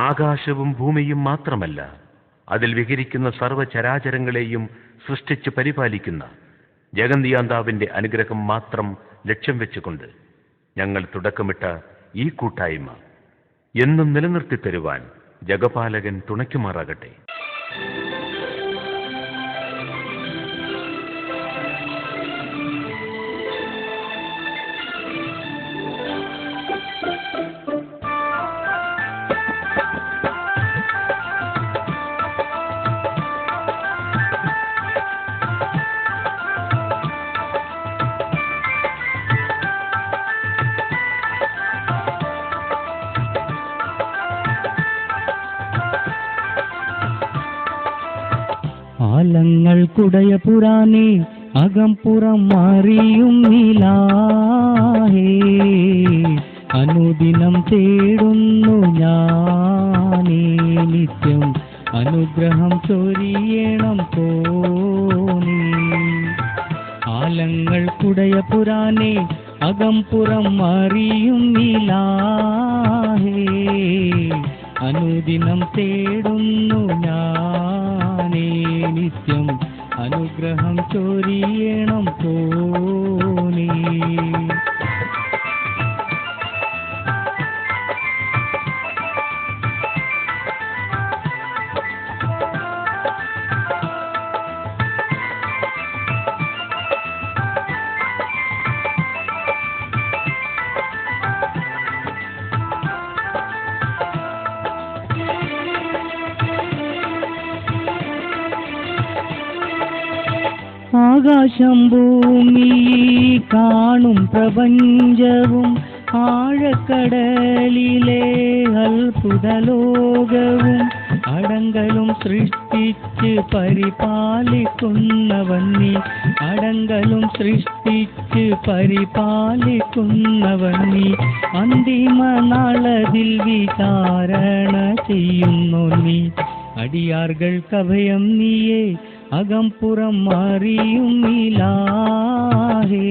ആകാശവും ഭൂമിയും മാത്രമല്ല, അതിൽ വിഹരിക്കുന്ന സർവ്വചരാചരങ്ങളെയും സൃഷ്ടിച്ച് പരിപാലിക്കുന്ന ജഗന്തിയാന്താവിന്റെ അനുഗ്രഹം മാത്രം ലക്ഷ്യം വെച്ചുകൊണ്ട് ഞങ്ങൾ തുടക്കമിട്ട ഈ കൂട്ടായ്മ എന്നും നിലനിർത്തി തരുവാൻ ജഗപാലകൻ തുണയ്ക്കുമാറാകട്ടെ. ആലങ്ങൾക്കുടയ പുരാനേ, അകംപുറം മാറിയും നീലാഹേ, അനുദിനം തേടുന്നു ഞാനേ നിത്യം, അനുഗ്രഹം ചൊരിയണം തോനീ. ആലങ്ങൾക്കുടയ പുരാനേ, അകംപുറം മാറിയും നീലാഹേ, അനുദിനം തേടുന്നു ഞാനേ നിത്യം, അനുഗ്രഹം ചൊരിയണം തോനീ. ആകാശം ഭൂമി കാണും പ്രപഞ്ചവും ആഴക്കടലിലെ അത്ഭുതലോകവും അടങ്കലും സൃഷ്ടിച്ച് പരിപാലിക്കുന്നവൻ നീ, അടങ്കലും സൃഷ്ടിച്ച് പരിപാലിക്കുന്നവൻ നീ, അന്തിമ നാളതിൽ വിചാരണ ചെയ്യുന്നു നീ. അടിയാർകൾക്കഭയം നീയേ, അകംപുറം മാറിയും നീലാഹേ,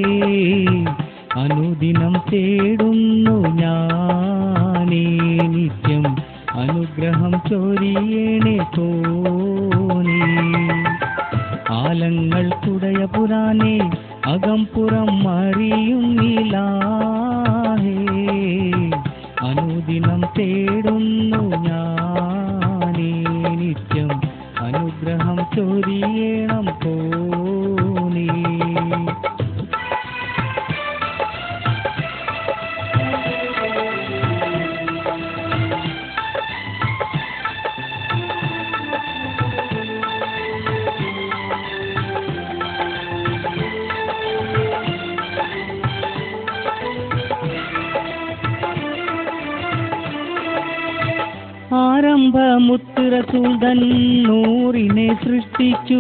അനുദിനം തേടുന്നു ഞാനേ നിത്യം, അനുഗ്രഹം ചൊരിയണേ തോനീ. ആലങ്ങൾക്കുടയ പുരാനേ, അകംപുറം മാറിയും നീലാഹേ, അനുദിനം തേടുന്നു ഞാനേ നിത്യം, അനുഗ്രഹം ചൊരിയണം തോനീ. ആരംഭമുത്ത് റസൂൽ നൂറിനെ സൃഷ്ടിച്ചു,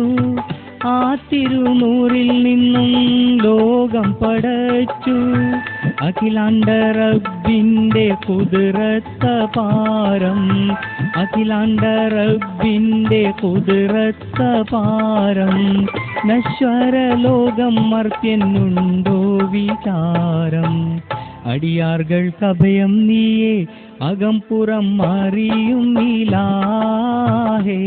ആ തിരുനൂറിൽ നിന്നും ലോകം പടച്ചു. അഖിലാണ്ട റബ്ബിന്റെ കുതിരത്ത പാരം, അഖിലാണ്ട റബ്ബിന്റെ കുതിരത്ത പാരം, നശ്വര ലോകം മർത്യനുണ്ടോ വിചാരം. അടിയാർകൾക്കഭയം നീയേ, അകംപുറം മാറിയും നീലാഹേ,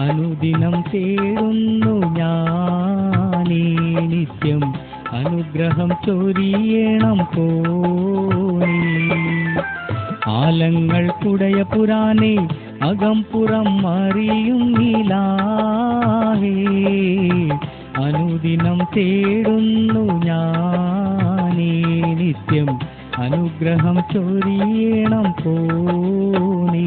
അനുദിനം തേടുന്നു ഞാനേ നിത്യം, അനുഗ്രഹം ചൊരിയണം തോനീ. ആലങ്ങൾക്കുടയ പുരാനേ, അകംപുറം മാറിയും നീലാഹേ, അനുദിനം തേടുന്നു ഞാനേ നിത്യം, അനുഗ്രഹം ചൊരിയണം തോനീ.